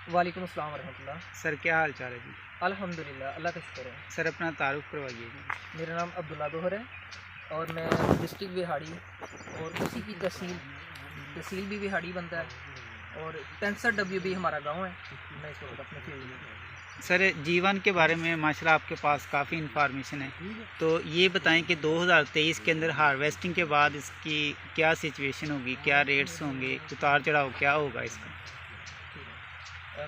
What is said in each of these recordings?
वालेकुम अस्सलाम रहमतुल्लाह। सर क्या हाल चाल है जी। अल्हम्दुलिल्लाह, अल्लाह का शुक्र है। सर अपना तारुफ करवाइएगा। मेरा नाम अब्दुल्ला दोहर है और मैं डिस्ट्रिक्ट बिहाड़ी और उसी की तहसील भी बिहाड़ी बनता है और 65 WB हमारा गांव है। मैं इस वक्त अपने फील्ड में। सर जीवन के बारे में माशाल्लाह आपके पास काफ़ी इन्फॉर्मेशन है, तो ये बताएं कि 2023 के अंदर हार्वेस्टिंग के बाद इसकी क्या सिचुएशन होगी, क्या रेट्स होंगे, उतार चढ़ाव क्या होगा इसका।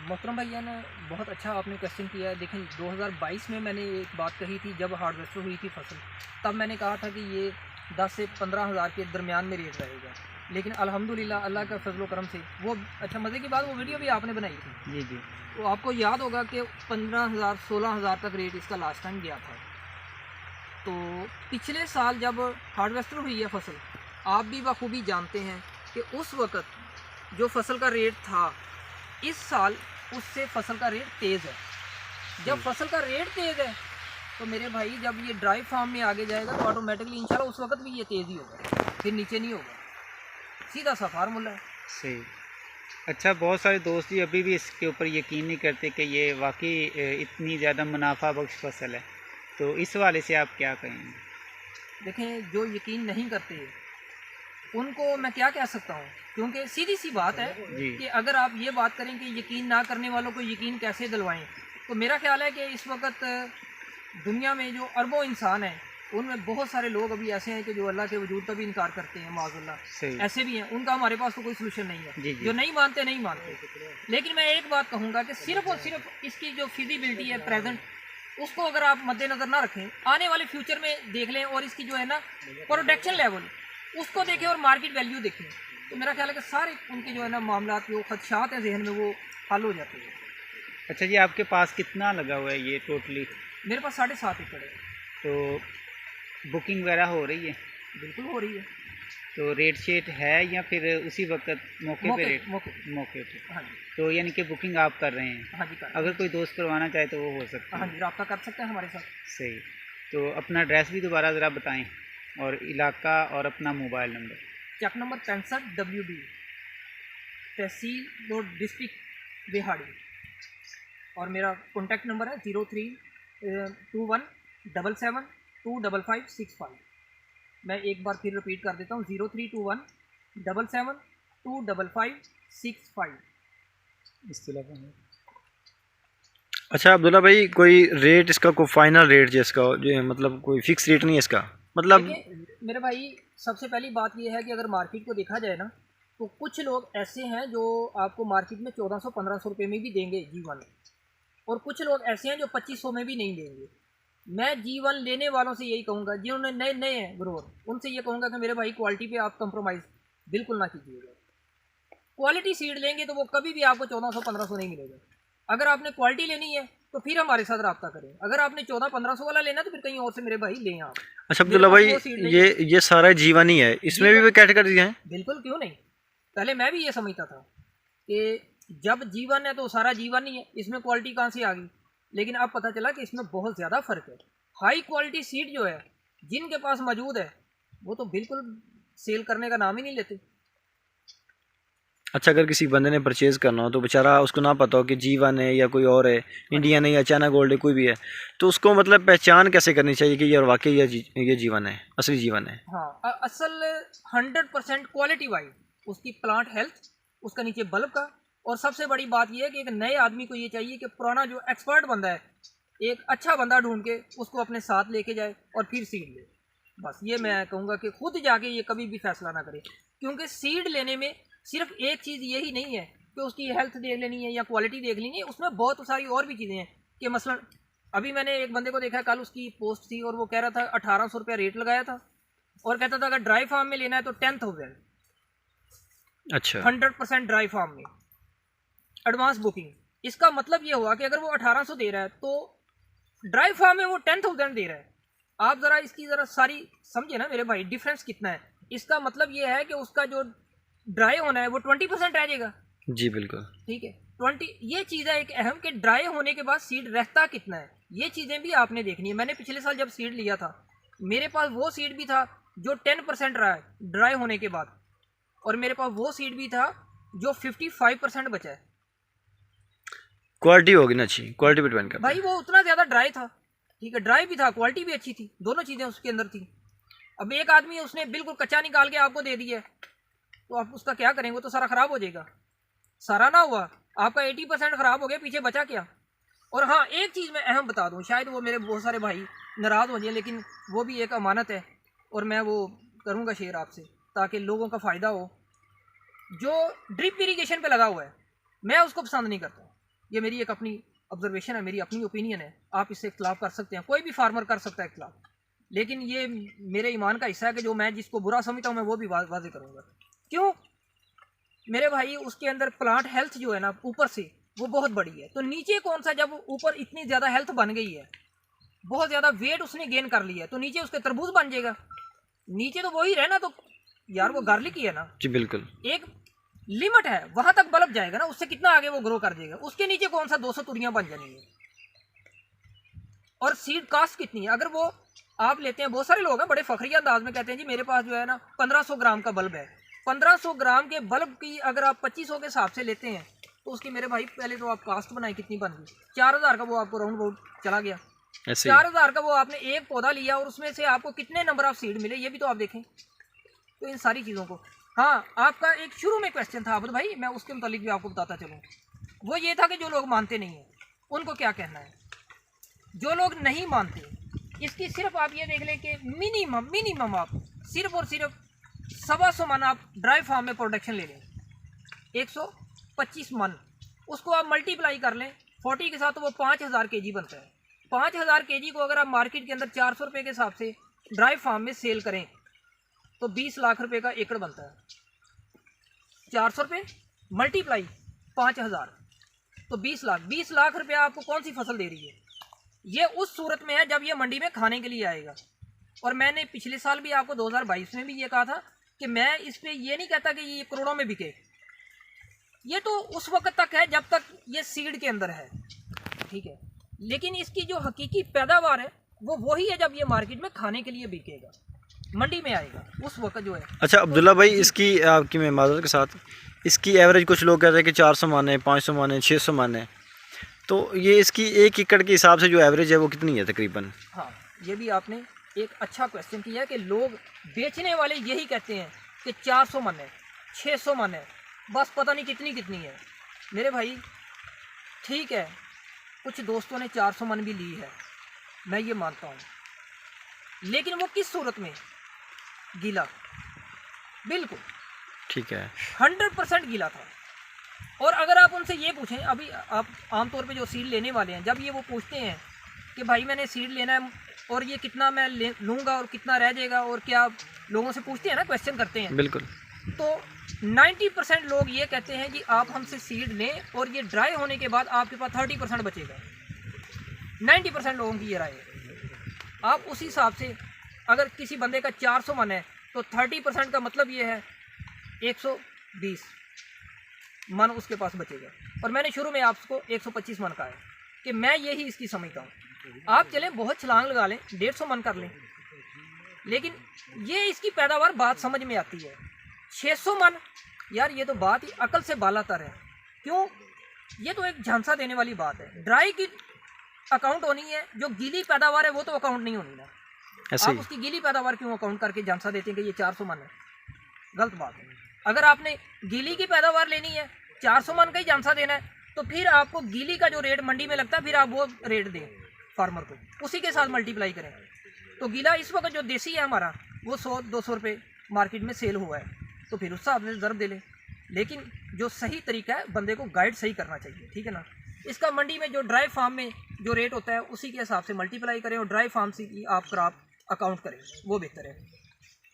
मोहतरम भैया ने बहुत अच्छा आपने क्वेश्चन किया है। देखें 2022 में मैंने एक बात कही थी जब हार्वेस्टर हुई थी फसल, तब मैंने कहा था कि ये 10 से 15 हज़ार के दरमियान में रेट रहेगा। लेकिन अल्हम्दुलिल्लाह अल्लाह का फजल करम से वो अच्छा मज़े की बात, वो वीडियो भी आपने बनाई थी। जी जी। तो आपको याद होगा कि 15,000 16,000 तक रेट इसका लास्ट टाइम गया था। तो पिछले साल जब हार्वेस्टर हुई है फसल, आप भी बखूबी जानते हैं कि उस वक़्त जो फसल का रेट था, इस साल उससे फसल का रेट तेज़ है। जब फसल का रेट तेज़ है तो मेरे भाई जब ये ड्राई फार्म में आगे जाएगा तो ऑटोमेटिकली इंशाल्लाह उस वक्त भी ये तेज़ ही होगा, फिर नीचे नहीं होगा। सीधा सा फार्मूला है। सही। अच्छा, बहुत सारे दोस्त जी अभी भी इसके ऊपर यकीन नहीं करते कि ये वाकई इतनी ज़्यादा मुनाफा बख्श फसल है, तो इस हवाले से आप क्या कहेंगे। देखें जो यकीन नहीं करते उनको मैं क्या कह सकता हूँ, क्योंकि सीधी सी बात है कि अगर आप ये बात करें कि यकीन ना करने वालों को यकीन कैसे दिलवाएं, तो मेरा ख्याल है कि इस वक्त दुनिया में जो अरबों इंसान हैं उनमें बहुत सारे लोग अभी ऐसे हैं कि जो अल्लाह के वजूद का भी इनकार करते हैं, माज़अल्लाह। ऐसे भी हैं, उनका हमारे पास तो कोई सोल्यूशन नहीं है। जो नहीं मानते नहीं मानते। लेकिन मैं एक बात कहूँगा कि सिर्फ और सिर्फ इसकी जो फिजिबिलिटी है प्रेजेंट, उसको अगर आप मद्देनज़र ना रखें, आने वाले फ्यूचर में देख लें और इसकी जो है ना प्रोडक्शन लेवल उसको देखें और मार्केट वैल्यू देखें, तो मेरा ख्याल है कि सारे उनके जो है ना मामला जो खदशात हैं जहन में वो हल हो जाते हैं। अच्छा जी, आपके पास कितना लगा हुआ है ये टोटली। मेरे पास 7.5 एकड़ है। तो बुकिंग वगैरह हो रही है। बिल्कुल हो रही है। तो रेट शेट है या फिर उसी वक्त मौके पे रेट मौके पे। हाँ जी। तो यानी कि बुकिंग आप कर रहे हैं। हाँ जी कर। अगर कोई दोस्त करवाना चाहे तो वो हो सकता है। हाँ जी, रब्ता कर सकते हैं हमारे साथ। सही। तो अपना एड्रेस भी दोबारा ज़रा बताएं और इलाका और अपना मोबाइल नंबर। चक नंबर 65 WB, तहसील और डिस्ट्रिक्ट बिहाड़ी, और मेरा कॉन्टैक्ट नंबर है 032177255565। मैं एक बार फिर रिपीट कर देता हूँ, 032177255565। इस अलावा अच्छा अब्दुल्ला भाई, कोई रेट इसका कोई फाइनल रेट जिसका जो मतलब कोई फिक्स रेट नहीं है इसका मतलब। मेरे भाई सबसे पहली बात यह है कि अगर मार्केट को देखा जाए ना, तो कुछ लोग ऐसे हैं जो आपको मार्केट में 1400-1500 रुपये में भी देंगे G1, और कुछ लोग ऐसे हैं जो 2500 में भी नहीं देंगे। मैं G1 लेने वालों से यही कहूँगा, जिन्होंने नए नए हैं ग्रोअर, उनसे ये कहूँगा कि मेरे भाई क्वालिटी पे आप कंप्रोमाइज़ बिल्कुल ना कीजिएगा। क्वालिटी सीड लेंगे तो वो कभी भी आपको 1400-1500 नहीं मिलेगा। अगर आपने क्वालिटी लेनी है तो फिर हमारे साथ रब्ता करें। अगर आपने 1400-1500 वाला लेना तो फिर कहीं और से मेरे भाई लें आप। अच्छा अब्दुल्ला भाई, ये सारा जीवन ही है, इसमें भी कैटेगरी हैं। बिल्कुल, क्यों नहीं। पहले मैं भी ये समझता था कि जब जीवन है तो सारा जीवन ही है, इसमें क्वालिटी कहाँ से आ गई। लेकिन अब पता चला कि इसमें बहुत ज़्यादा फ़र्क है। हाई क्वालिटी सीड जो है जिनके पास मौजूद है वो तो बिल्कुल सेल करने का नाम ही नहीं लेते। अच्छा, अगर किसी बंदे ने परचेज़ करना हो तो बेचारा उसको ना पता हो कि G1 है या कोई और है, इंडियन है या चाइना गोल्ड है, कोई भी है, तो उसको मतलब पहचान कैसे करनी चाहिए कि ये वाकई ये जीवन है, असली जीवन है। हाँ, असल 100% क्वालिटी वाइज उसकी प्लांट हेल्थ, उसका नीचे बल्ब का, और सबसे बड़ी बात यह है कि एक नए आदमी को ये चाहिए कि पुराना जो एक्सपर्ट बंदा है, एक अच्छा बंदा ढूंढ के उसको अपने साथ लेके जाए और फिर सीड ले। बस ये मैं कहूँगा कि खुद जाके ये कभी भी फैसला ना करे, क्योंकि सीड लेने में सिर्फ एक चीज़ यही नहीं है कि उसकी हेल्थ देख लेनी है या क्वालिटी देख लेनी है, उसमें बहुत सारी और भी चीज़ें हैं। कि मसलन अभी मैंने एक बंदे को देखा, कल उसकी पोस्ट थी और वो कह रहा था 1800 रुपया रेट लगाया था, और कहता था अगर ड्राई फार्म में लेना है तो 10,000। अच्छा, 100% ड्राई फार्म में एडवांस बुकिंग। इसका मतलब ये हुआ कि अगर वो 1800 दे रहा है तो ड्राई फार्म में वो 10,000 दे रहा है। आप ज़रा इसकी ज़रा सारी समझे ना मेरे भाई, डिफरेंस कितना है। इसका मतलब ये है कि उसका जो ड्राई होना है वो 20% रह जाएगा। जी बिल्कुल ठीक है, 20। ये चीज़ है एक अहम कि ड्राई होने के बाद सीड रहता कितना है, ये चीज़ें भी आपने देखनी है। मैंने पिछले साल जब सीड लिया था, मेरे पास वो सीड भी था जो 10% रहा है ड्राई होने के बाद, और मेरे पास वो सीड भी था जो 55% बचा है। क्वालिटी होगी ना अच्छी, क्वालिटी पे डिपेंड करता है। भाई वो उतना ज़्यादा ड्राई था, ठीक है, ड्राई भी था, क्वालिटी भी अच्छी थी, दोनों चीज़ें उसके अंदर थी। अब एक आदमी उसने बिल्कुल कच्चा निकाल के आपको दे दिया है, तो आप उसका क्या करेंगे? वो तो सारा ख़राब हो जाएगा। सारा ना हुआ, आपका 80% ख़राब हो गया, पीछे बचा क्या? और हाँ, एक चीज़ मैं अहम बता दूँ, शायद वो मेरे बहुत सारे भाई नाराज़ हो जाए, लेकिन वो भी एक अमानत है और मैं वो करूँगा शेयर आपसे ताकि लोगों का फ़ायदा हो। जो ड्रिप इरीगेशन पे लगा हुआ है, मैं उसको पसंद नहीं करता। ये मेरी एक अपनी ऑब्जर्वेशन है, मेरी अपनी ओपिनियन है, आप इससे इख्तलाफ कर सकते हैं, कोई भी फार्मर कर सकता है इख्तलाफ, लेकिन ये मेरे ईमान का हिस्सा है कि जो मैं जिसको बुरा समझता हूँ मैं वो भी वाज़ेह करूँगा। क्यों मेरे भाई? उसके अंदर प्लांट हेल्थ जो है ना ऊपर से वो बहुत बड़ी है, तो नीचे कौन सा? जब ऊपर इतनी ज़्यादा हेल्थ बन गई है, बहुत ज़्यादा वेट उसने गेन कर लिया है, तो नीचे उसके तरबूज बन जाएगा। नीचे तो वही रहना, तो यार वो गार्लिक ही है ना। जी बिल्कुल। एक लिमिट है, वहां तक बल्ब जाएगा ना, उससे कितना आगे वो ग्रो कर देगा। उसके नीचे कौन सा 200 तुरियां बन जानी है। और सीड कास्ट कितनी है? अगर वो आप लेते हैं, बहुत सारे लोग हैं बड़े फखरिया अंदाज में कहते हैं जी मेरे पास जो है ना 1500 ग्राम का बल्ब है। 1500 ग्राम के बल्ब की अगर आप 2500 के हिसाब से लेते हैं तो उसकी मेरे भाई पहले तो आप कास्ट बनाए कितनी बन गई? 4000 का वो आपको राउंड अबाउट चला गया। 4000 का वो आपने एक पौधा लिया और उसमें से आपको कितने नंबर ऑफ सीड मिले, ये भी तो आप देखें। तो इन सारी चीज़ों को, हाँ, आपका एक शुरू में क्वेश्चन था आबद भाई, मैं उसके मुतालिक भी आपको बताता चलूँ। वो ये था कि जो लोग मानते नहीं हैं उनको क्या कहना है। जो लोग नहीं मानते, इसकी सिर्फ आप ये देख लें कि मिनिमम आप सिर्फ और सिर्फ 125 मन आप ड्राई फार्म में प्रोडक्शन ले लें, 125 मन, उसको आप मल्टीप्लाई कर लें 40 के साथ, तो वो 5000 kg बनता है। 5000 kg को अगर आप मार्केट के अंदर 400 रुपये के हिसाब से ड्राई फार्म में सेल करें तो 20 लाख रुपए का एकड़ बनता है। 400 रुपये मल्टीप्लाई 5000 तो 20 लाख रुपया आपको कौन सी फसल दे रही है? ये उस सूरत में है जब ये मंडी में खाने के लिए आएगा। और मैंने पिछले साल भी आपको 2022 में भी ये कहा था कि मैं इस पे ये नहीं कहता कि ये करोड़ों में बिके, ये तो उस वक्त तक है जब तक ये सीड के अंदर है, ठीक है, लेकिन इसकी जो हकीकी पैदावार है वो वही है जब ये मार्केट में खाने के लिए बिकेगा, मंडी में आएगा, उस वक्त जो है। अच्छा अब्दुल्ला भाई, इसकी आपकी मैं माज़रत के साथ, इसकी एवरेज कुछ लोग कहते हैं कि 400 मन है, 500 मन है, 600 मन है, तो ये इसकी 1 एकड़ के हिसाब से जो एवरेज है वो कितनी है तकरीबन? हाँ, ये भी आपने एक अच्छा क्वेश्चन किया है कि लोग बेचने वाले यही कहते हैं कि 400 मन है, 600 मन है, बस पता नहीं कितनी है। मेरे भाई ठीक है, कुछ दोस्तों ने 400 मन भी ली है, मैं ये मानता हूँ, लेकिन वो किस सूरत में? गीला, बिल्कुल ठीक है, 100% गीला था। और अगर आप उनसे ये पूछें, अभी आप आमतौर पे जो सीड लेने वाले हैं, जब ये वो पूछते हैं कि भाई मैंने सीड लेना है और ये कितना मैं लूँगा और कितना रह जाएगा, और क्या लोगों से पूछते हैं ना, क्वेश्चन करते हैं, बिल्कुल, तो 90% लोग ये कहते हैं कि आप हमसे सीड लें और ये ड्राई होने के बाद आपके पास 30% बचेगा। 90% लोगों की ये राय है। आप उस हिसाब से अगर किसी बंदे का 400 मन है तो 30% का मतलब ये है 120 मन उसके पास बचेगा। और मैंने शुरू में आपको 125 मन का है कि मैं यही इसकी समझता हूँ। आप चलें बहुत छलांग लगा लें, 150 मन कर लें, लेकिन ये इसकी पैदावार बात समझ में आती है। 600 मन, यार ये तो बात ही अकल से बालातर है। क्यों? ये तो एक झांसा देने वाली बात है। ड्राई की अकाउंट होनी है, जो गीली पैदावार है वो तो अकाउंट नहीं होनी ना। आप उसकी गीली पैदावार क्यों अकाउंट करके झांसा देते हैं कि ये 400 मन है? गलत बात है। अगर आपने गीली की पैदावार लेनी है, 400 मन का ही झांसा देना है, तो फिर आपको गीली का जो रेट मंडी में लगता है फिर आप वो रेट दें फार्मर को, उसी के साथ मल्टीप्लाई करें। तो गीला इस वक्त जो देसी है हमारा वो 100-200 रुपये मार्केट में सेल हुआ है, तो फिर उस हिसाब से ज़रूर दे लें। लेकिन जो सही तरीका है, बंदे को गाइड सही करना चाहिए, ठीक है ना। इसका मंडी में जो ड्राई फार्म में जो रेट होता है उसी के हिसाब से मल्टीप्लाई करें और ड्राई फार्म से की आप क्रॉप अकाउंट करें, वो बेहतर है।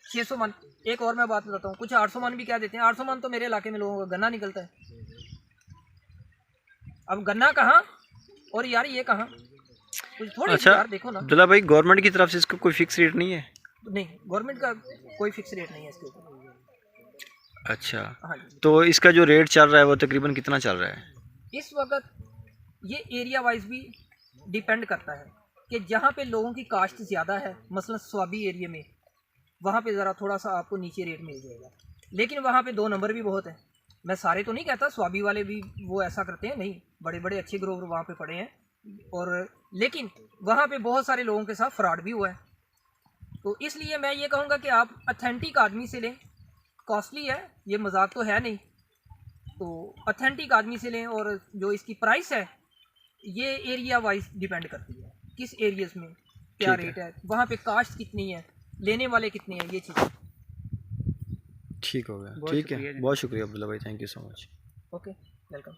600 मन। एक और मैं बात बताता हूँ, कुछ 800 मन भी क्या देते हैं। 800 मन तो मेरे इलाके में लोगों का गन्ना निकलता है। अब गन्ना कहाँ और यार ये कहाँ, कुछ थोड़ी अच्छा यार देखो ना। अब्दुल्ला भाई, गवर्नमेंट की तरफ से इसको कोई फिक्स रेट नहीं है? नहीं, गवर्नमेंट का कोई फिक्स रेट नहीं है इसके ऊपर। अच्छा, हाँ जी। तो इसका जो रेट चल रहा है वो तकरीबन कितना चल रहा है इस वक्त? ये एरिया वाइज भी डिपेंड करता है कि जहाँ पे लोगों की कास्ट ज़्यादा है, मसलन स्वाबी एरिया में, वहाँ पे ज़रा थोड़ा सा आपको नीचे रेट मिल जाएगा, लेकिन वहाँ पे 2 नंबर भी बहुत है। मैं सारे तो नहीं कहता, स्वाबी वाले भी वो ऐसा करते हैं, नहीं, बड़े बड़े अच्छे ग्रोवर वहाँ पे पड़े हैं, और लेकिन वहाँ पे बहुत सारे लोगों के साथ फ्रॉड भी हुआ है। तो इसलिए मैं ये कहूँगा कि आप ऑथेंटिक आदमी से लें, कॉस्टली है ये, मजाक तो है नहीं, तो ऑथेंटिक आदमी से लें। और जो इसकी प्राइस है ये एरिया वाइज डिपेंड करती है, किस एरियाज में क्या ठीक है। रेट है, वहाँ पे कास्ट कितनी है, लेने वाले कितने हैं, ये चीज़। ठीक हो गया, बहुत ठीक शुक्रिया है, जी। बहुत शुक्रिया अब्दुल्ला भाई, thank you so much. Okay, welcome.